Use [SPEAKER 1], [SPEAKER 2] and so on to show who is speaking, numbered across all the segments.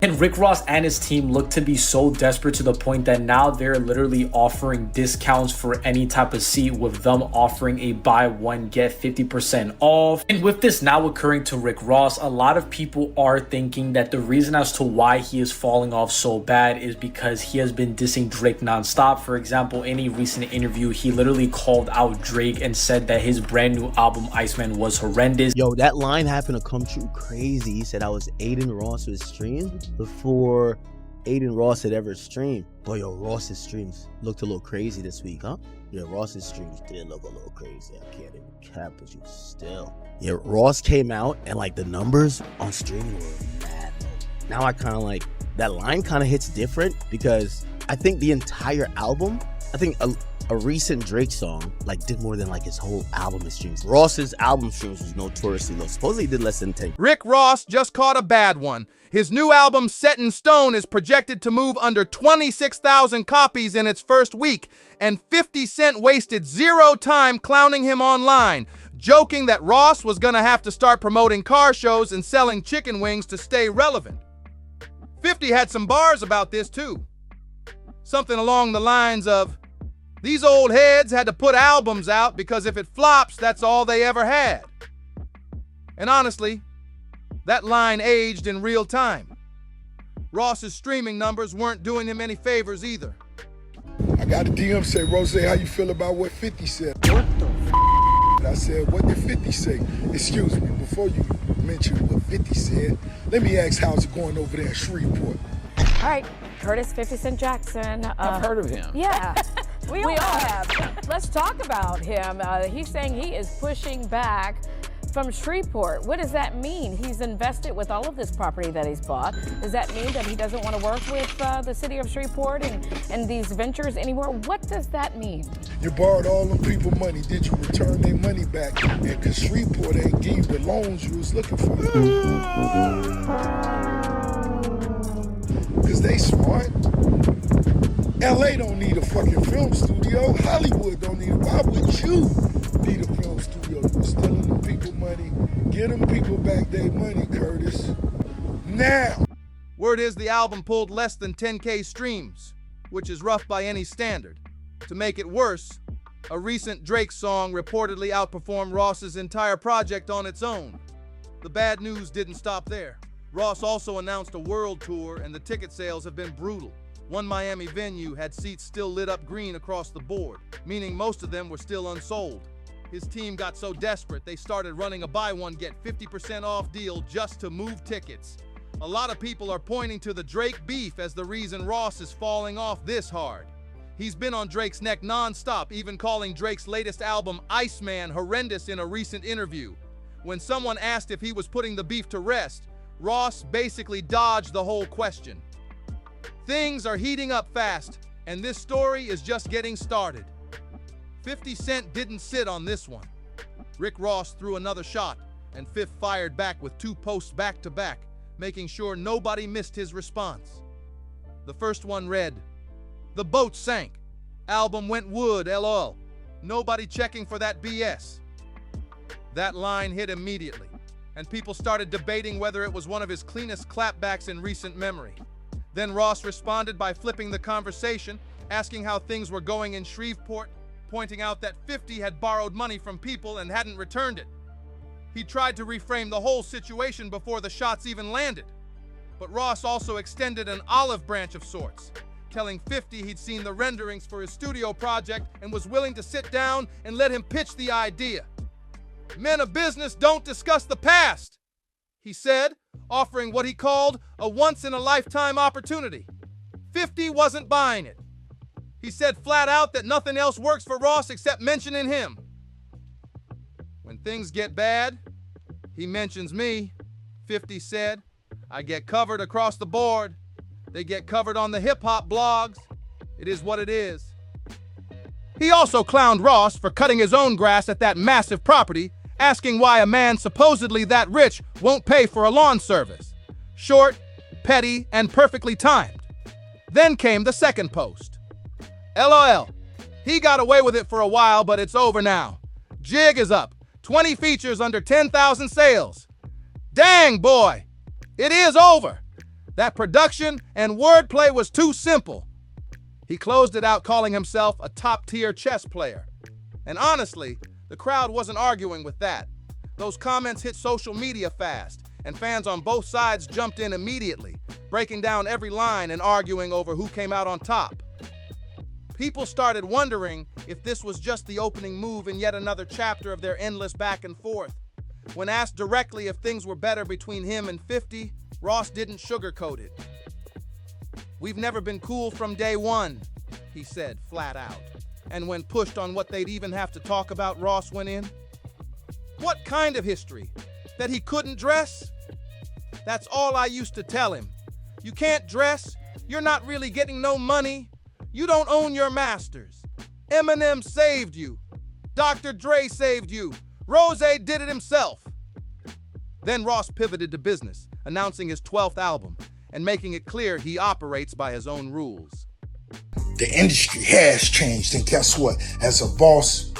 [SPEAKER 1] And Rick Ross and his team look to be so desperate to the point that now they're literally offering discounts for any type of seat, with them offering a buy one get 50% off. And with this now occurring to Rick Ross, a lot of people are thinking that the reason as to why he is falling off so bad is because he has been dissing Drake nonstop. For example, in a recent interview, he literally called out Drake and said that his brand new album Iceman was horrendous.
[SPEAKER 2] Yo, that line happened to come true crazy. He said I was Aiden Ross's stream before Aiden Ross had ever streamed. Boy, yo, Ross's streams looked a little crazy this week, huh? Yeah, Ross's streams did look a little crazy. I can't even cap with you still. Yeah, Ross came out and like the numbers on streaming were mad. Now I kind of like, that line kind of hits different because I think the entire album, I think a recent Drake song like did more than like his whole album of streams. Ross's album streams was notoriously low. Supposedly he did less than 10.
[SPEAKER 3] Rick Ross just caught a bad one. His new album, Set in Stone, is projected to move under 26,000 copies in its first week, and 50 Cent wasted zero time clowning him online, joking that Ross was gonna have to start promoting car shows and selling chicken wings to stay relevant. 50 had some bars about this too. Something along the lines of, "These old heads had to put albums out because if it flops, that's all they ever had." And honestly, that line aged in real time. Ross's streaming numbers weren't doing him any favors either.
[SPEAKER 4] I got a DM say, "Rose, how you feel about what 50 said?"
[SPEAKER 5] What the f?
[SPEAKER 4] I said, "What did 50 say?" Excuse me, before you mention what 50 said, let me ask how's it going over there in Shreveport.
[SPEAKER 6] All right, Curtis 50 Cent Jackson.
[SPEAKER 5] I've heard of him.
[SPEAKER 6] Yeah,
[SPEAKER 7] We all have. Let's talk about him. He's saying he is pushing back from Shreveport. What does that mean? He's invested with all of this property that he's bought. Does that mean that he doesn't want to work with the city of Shreveport and these ventures anymore? What does that mean?
[SPEAKER 4] You borrowed all them people money. Did you return their money back? And because Shreveport ain't give you the loans you was looking for. Because they smart. LA don't need a fucking film studio. Hollywood don't need it. Why would you need a film studio? You were stealing them people money. Get them people back their money, Curtis. Now.
[SPEAKER 3] Word is the album pulled less than 10K streams, which is rough by any standard. To make it worse, a recent Drake song reportedly outperformed Ross's entire project on its own. The bad news didn't stop there. Ross also announced a world tour, and the ticket sales have been brutal. One Miami venue had seats still lit up green across the board, meaning most of them were still unsold. His team got so desperate, they started running a buy one get 50% off deal just to move tickets. A lot of people are pointing to the Drake beef as the reason Ross is falling off this hard. He's been on Drake's neck non-stop, even calling Drake's latest album, Iceman, horrendous in a recent interview. When someone asked if he was putting the beef to rest, Ross basically dodged the whole question. Things are heating up fast, and this story is just getting started. 50 Cent didn't sit on this one. Rick Ross threw another shot, and Fifth fired back with 2 posts back-to-back, making sure nobody missed his response. The first one read, "The boat sank. Album went wood, LOL. Nobody checking for that BS." That line hit immediately, and people started debating whether it was one of his cleanest clapbacks in recent memory. Then Ross responded by flipping the conversation, asking how things were going in Shreveport, pointing out that 50 had borrowed money from people and hadn't returned it. He tried to reframe the whole situation before the shots even landed. But Ross also extended an olive branch of sorts, telling 50 he'd seen the renderings for his studio project and was willing to sit down and let him pitch the idea. "Men of business don't discuss the past," he said, offering what he called a once-in-a-lifetime opportunity. 50 wasn't buying it. He said flat out that nothing else works for Ross except mentioning him. "When things get bad, he mentions me," 50 said. "I get covered across the board. They get covered on the hip-hop blogs. It is what it is." He also clowned Ross for cutting his own grass at that massive property, asking why a man supposedly that rich won't pay for a lawn service. Short, petty, and perfectly timed. Then came the second post. "LOL. He got away with it for a while, but it's over now. Jig is up. 20 features under 10,000 sales. Dang, boy. It is over. That production and wordplay was too simple. He closed it out calling himself a top-tier chess player. And honestly, the crowd wasn't arguing with that. Those comments hit social media fast, and fans on both sides jumped in immediately, breaking down every line and arguing over who came out on top. People started wondering if this was just the opening move in yet another chapter of their endless back and forth. When asked directly if things were better between him and 50, Ross didn't sugarcoat it. "We've never been cool from day one," he said flat out. And when pushed on what they'd even have to talk about, Ross went in. "What kind of history? That he couldn't dress? That's all I used to tell him. You can't dress, you're not really getting no money, you don't own your masters. Eminem saved you. Dr. Dre saved you. Rose did it himself." Then Ross pivoted to business, announcing his 12th album and making it clear he operates by his own rules.
[SPEAKER 4] The industry has changed, and guess what? As a boss,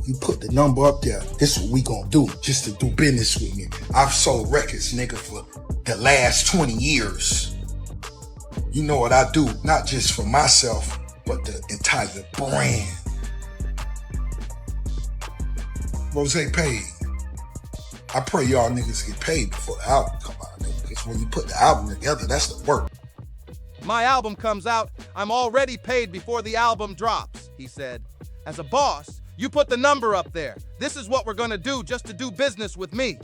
[SPEAKER 4] you put the number up there. This is what we gonna do, just to do business with me. I've sold records, nigga, for the last 20 years. You know what I do, not just for myself, but the entire brand. Rose paid. I pray y'all niggas get paid before the album come out, nigga, because when you put the album together, that's the work.
[SPEAKER 3] "My album comes out, I'm already paid before the album drops," he said. "As a boss, you put the number up there. This is what we're gonna do just to do business with me."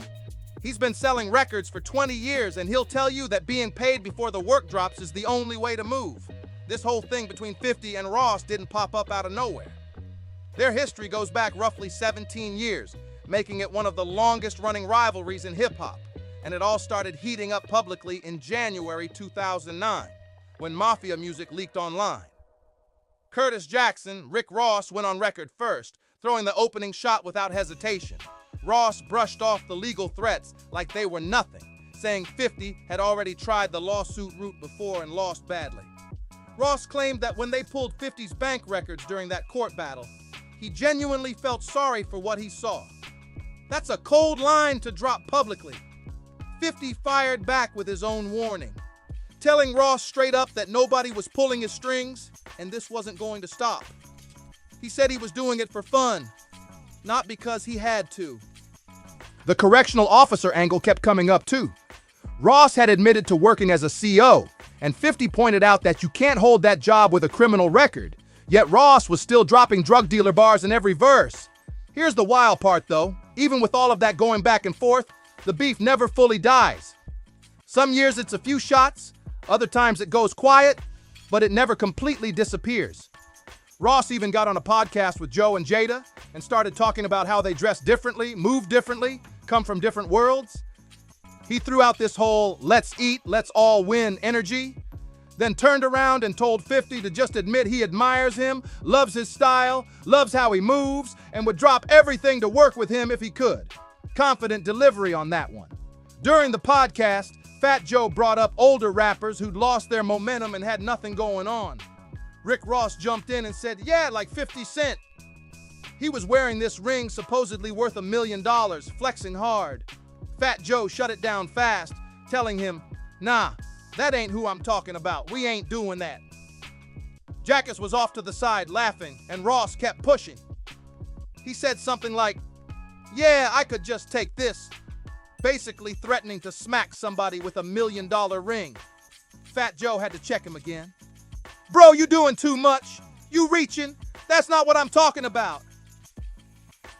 [SPEAKER 3] He's been selling records for 20 years, and he'll tell you that being paid before the work drops is the only way to move. This whole thing between 50 and Ross didn't pop up out of nowhere. Their history goes back roughly 17 years, making it one of the longest-running rivalries in hip-hop, and it all started heating up publicly in January 2009, when Mafia music leaked online. Curtis Jackson, Rick Ross, went on record first, throwing the opening shot without hesitation. Ross brushed off the legal threats like they were nothing, saying 50 had already tried the lawsuit route before and lost badly. Ross claimed that when they pulled 50's bank records during that court battle, he genuinely felt sorry for what he saw. That's a cold line to drop publicly. 50 fired back with his own warning, telling Ross straight up that nobody was pulling his strings and this wasn't going to stop. He said he was doing it for fun, not because he had to. The correctional officer angle kept coming up too. Ross had admitted to working as a CO, and 50 pointed out that you can't hold that job with a criminal record. Yet Ross was still dropping drug dealer bars in every verse. Here's the wild part though, even with all of that going back and forth, the beef never fully dies. Some years it's a few shots, other times it goes quiet, but it never completely disappears. Ross even got on a podcast with Joe and Jada and started talking about how they dress differently, move differently, come from different worlds. He threw out this whole let's eat, let's all win energy, then turned around and told 50 to just admit he admires him, loves his style, loves how he moves, and would drop everything to work with him if he could. Confident delivery on that one. During the podcast, Fat Joe brought up older rappers who'd lost their momentum and had nothing going on. Rick Ross jumped in and said, yeah, like 50 Cent. He was wearing this ring supposedly worth $1 million, flexing hard. Fat Joe shut it down fast, telling him, nah, that ain't who I'm talking about. We ain't doing that. Jackass was off to the side laughing, and Ross kept pushing. He said something like, yeah, I could just take this, basically threatening to smack somebody with $1 million ring. Fat Joe had to check him again. Bro, you doing too much. You reaching. That's not what I'm talking about.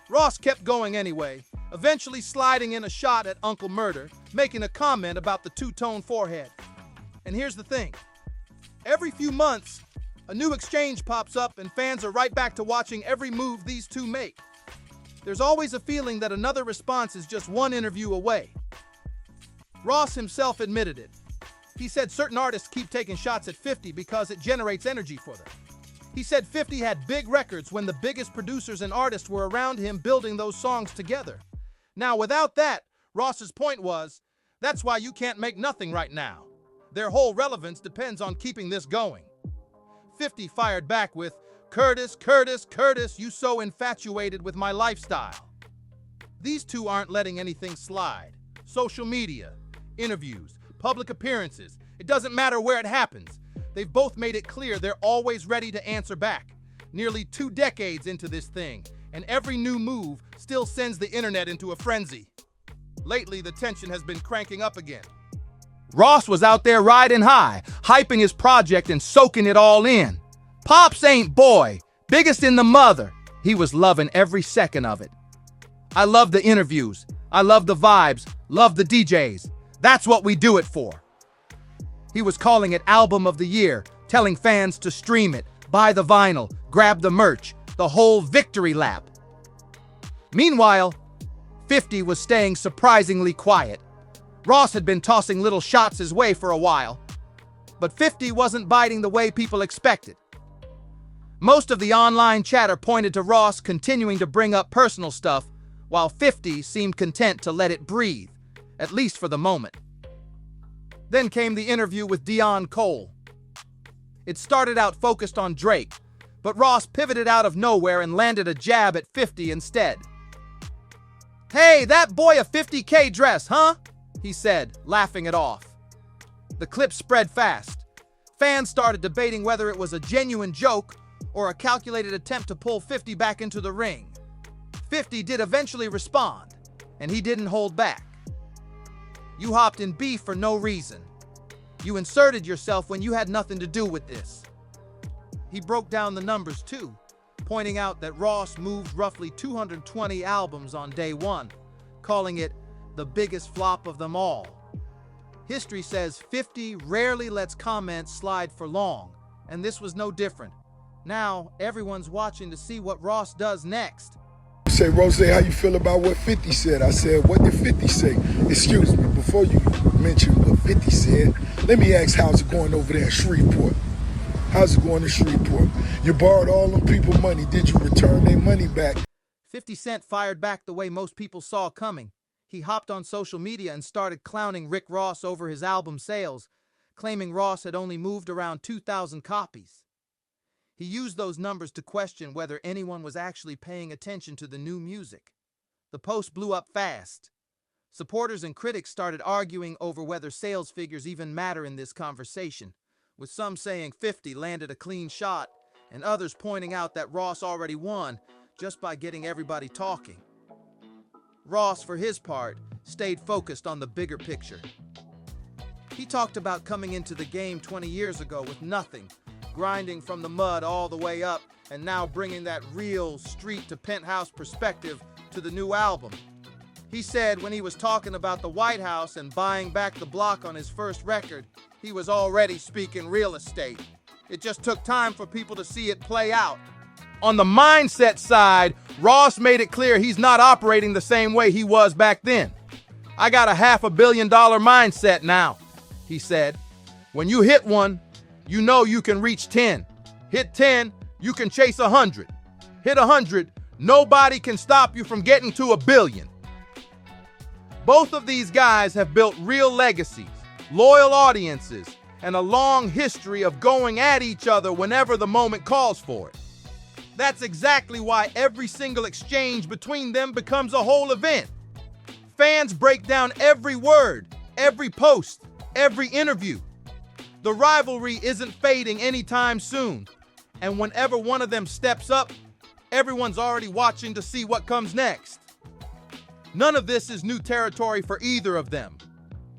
[SPEAKER 3] Ross kept going anyway, eventually sliding in a shot at Uncle Murder, making a comment about the two-tone forehead. And here's the thing. Every few months, a new exchange pops up and fans are right back to watching every move these two make. There's always a feeling that another response is just one interview away. Ross himself admitted it. He said certain artists keep taking shots at 50 because it generates energy for them. He said 50 had big records when the biggest producers and artists were around him building those songs together. Now, without that, Ross's point was, that's why you can't make nothing right now. Their whole relevance depends on keeping this going. 50 fired back with, Curtis, Curtis, Curtis, you so infatuated with my lifestyle. These two aren't letting anything slide. Social media, interviews, public appearances, It doesn't matter where it happens. They've both made it clear they're always ready to answer back. Nearly 2 decades into this thing, and every new move still sends the internet into a frenzy. Lately, the tension has been cranking up again. Ross was out there riding high, hyping his project and soaking it all in. Pops ain't boy, biggest in the mother. He was loving every second of it. I love the interviews. I love the vibes. Love the DJs. That's what we do it for. He was calling it Album of the Year, telling fans to stream it, buy the vinyl, grab the merch, the whole victory lap. Meanwhile, 50 was staying surprisingly quiet. Ross had been tossing little shots his way for a while, but 50 wasn't biting the way people expected. Most of the online chatter pointed to Ross continuing to bring up personal stuff, while 50 seemed content to let it breathe, at least for the moment. Then came the interview with Dion Cole. It started out focused on Drake, but Ross pivoted out of nowhere and landed a jab at 50 instead. "Hey, that boy a 50K dress, huh?" he said, laughing it off. The clip spread fast. Fans started debating whether it was a genuine joke or a calculated attempt to pull 50 back into the ring. 50 did eventually respond, and he didn't hold back. "You hopped in beef for no reason. You inserted yourself when you had nothing to do with this." He broke down the numbers too, pointing out that Ross moved roughly 220 albums on day one, calling it the biggest flop of them all. History says 50 rarely lets comments slide for long, and this was no different. Now, everyone's watching to see what Ross does next.
[SPEAKER 4] Say, Rose, how you feel about what 50 said? I said, what did 50 say? Excuse me, before you mention what 50 said, let me ask, how's it going over there in Shreveport? How's it going in Shreveport? You borrowed all them people money. Did you return their money back?
[SPEAKER 3] 50 Cent fired back the way most people saw coming. He hopped on social media and started clowning Rick Ross over his album sales, claiming Ross had only moved around 2,000 copies. He used those numbers to question whether anyone was actually paying attention to the new music. The post blew up fast. Supporters and critics started arguing over whether sales figures even matter in this conversation, with some saying 50 landed a clean shot and others pointing out that Ross already won just by getting everybody talking. Ross, for his part, stayed focused on the bigger picture. He talked about coming into the game 20 years ago with nothing, grinding from the mud all the way up, and now bringing that real street to penthouse perspective to the new album. He said when he was talking about the White House and buying back the block on his first record, he was already speaking real estate. It just took time for people to see it play out. On the mindset side, Ross made it clear he's not operating the same way he was back then. "I got a $500 million mindset now," he said. "When you hit one, you know you can reach 10. Hit 10, you can chase 100. Hit 100, nobody can stop you from getting to 1 billion. Both of these guys have built real legacies, loyal audiences, and a long history of going at each other whenever the moment calls for it. That's exactly why every single exchange between them becomes a whole event. Fans break down every word, every post, every interview. The rivalry isn't fading anytime soon, and whenever one of them steps up, everyone's already watching to see what comes next. None of this is new territory for either of them.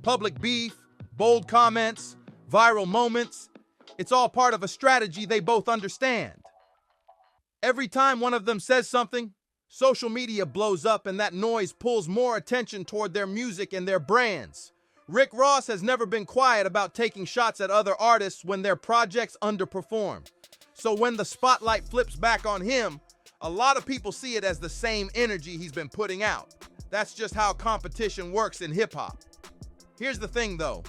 [SPEAKER 3] Public beef, bold comments, viral moments, it's all part of a strategy they both understand. Every time one of them says something, social media blows up and that noise pulls more attention toward their music and their brands. Rick Ross has never been quiet about taking shots at other artists when their projects underperform. So when the spotlight flips back on him, a lot of people see it as the same energy he's been putting out. That's just how competition works in hip-hop. Here's the thing though,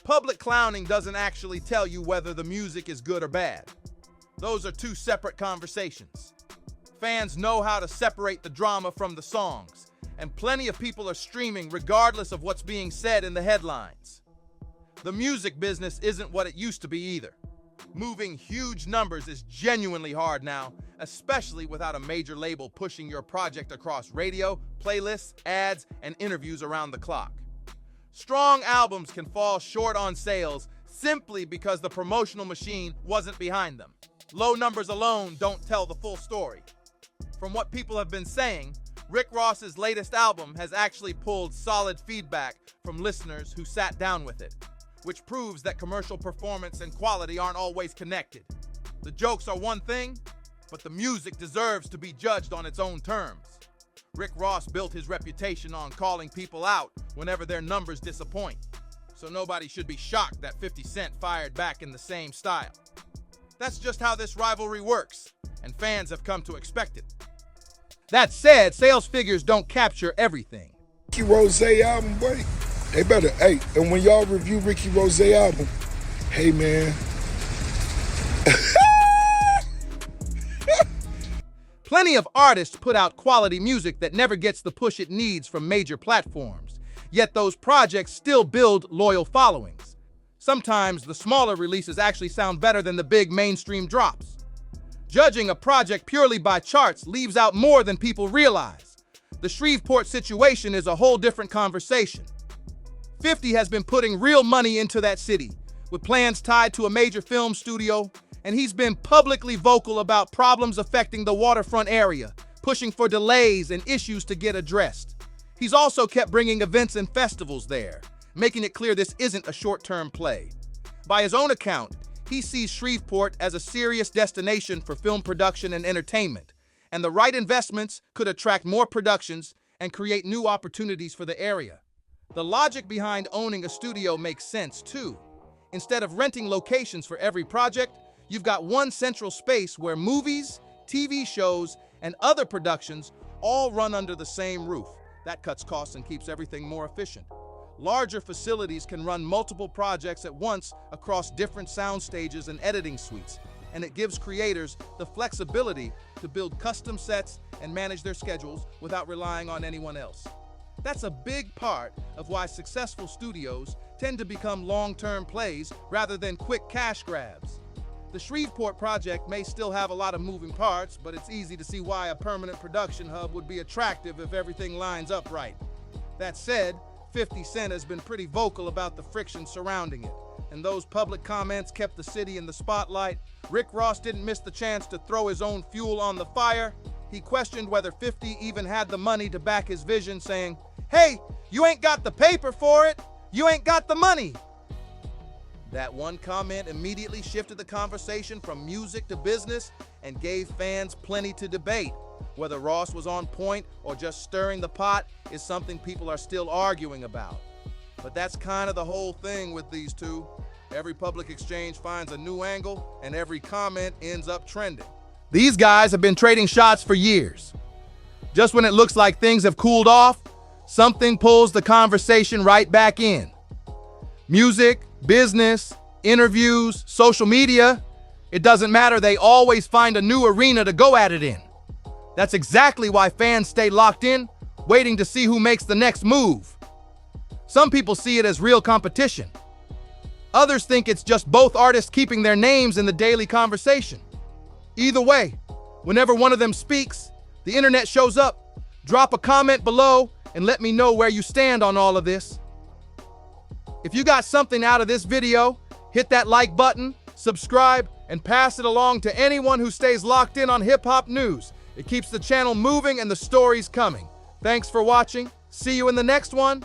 [SPEAKER 3] public clowning doesn't actually tell you whether the music is good or bad. Those are two separate conversations. Fans know how to separate the drama from the songs, and plenty of people are streaming regardless of what's being said in the headlines. The music business isn't what it used to be either. Moving huge numbers is genuinely hard now, especially without a major label pushing your project across radio, playlists, ads, and interviews around the clock. Strong albums can fall short on sales simply because the promotional machine wasn't behind them. Low numbers alone don't tell the full story. From what people have been saying, Rick Ross's latest album has actually pulled solid feedback from listeners who sat down with it, which proves that commercial performance and quality aren't always connected. The jokes are one thing, but the music deserves to be judged on its own terms. Rick Ross built his reputation on calling people out whenever their numbers disappoint, so nobody should be shocked that 50 Cent fired back in the same style. That's just how this rivalry works, and fans have come to expect it. That said, sales figures don't capture everything.
[SPEAKER 4] Ricky Rose album, boy, they better, hey, and when y'all review Ricky Rose album, hey man.
[SPEAKER 3] Plenty of artists put out quality music that never gets the push it needs from major platforms, yet those projects still build loyal followings. Sometimes the smaller releases actually sound better than the big mainstream drops. Judging a project purely by charts leaves out more than people realize. The Shreveport situation is a whole different conversation. 50 has been putting real money into that city, with plans tied to a major film studio, and he's been publicly vocal about problems affecting the waterfront area, pushing for delays and issues to get addressed. He's also kept bringing events and festivals there, making it clear this isn't a short-term play. By his own account, he sees Shreveport as a serious destination for film production and entertainment, and the right investments could attract more productions and create new opportunities for the area. The logic behind owning a studio makes sense too. Instead of renting locations for every project, you've got one central space where movies, TV shows, and other productions all run under the same roof. That cuts costs and keeps everything more efficient. Larger facilities can run multiple projects at once across different sound stages and editing suites, and it gives creators the flexibility to build custom sets and manage their schedules without relying on anyone else. That's a big part of why successful studios tend to become long-term plays rather than quick cash grabs. The Shreveport project may still have a lot of moving parts, but it's easy to see why a permanent production hub would be attractive if everything lines up right. That said, 50 Cent has been pretty vocal about the friction surrounding it, and those public comments kept the city in the spotlight. Rick Ross didn't miss the chance to throw his own fuel on the fire. He questioned whether 50 even had the money to back his vision, saying, "Hey, you ain't got the paper for it. You ain't got the money." That one comment immediately shifted the conversation from music to business and gave fans plenty to debate. Whether Ross was on point or just stirring the pot is something people are still arguing about. But that's kind of the whole thing with these two. Every public exchange finds a new angle, and every comment ends up trending. These guys have been trading shots for years. Just when it looks like things have cooled off, something pulls the conversation right back in. Music, business, interviews, social media, it doesn't matter, they always find a new arena to go at it in. That's exactly why fans stay locked in, waiting to see who makes the next move. Some people see it as real competition. Others think it's just both artists keeping their names in the daily conversation. Either way, whenever one of them speaks, the internet shows up. Drop a comment below and let me know where you stand on all of this. If you got something out of this video, hit that like button, subscribe, and pass it along to anyone who stays locked in on hip-hop news. It keeps the channel moving and the stories coming. Thanks for watching. See you in the next one.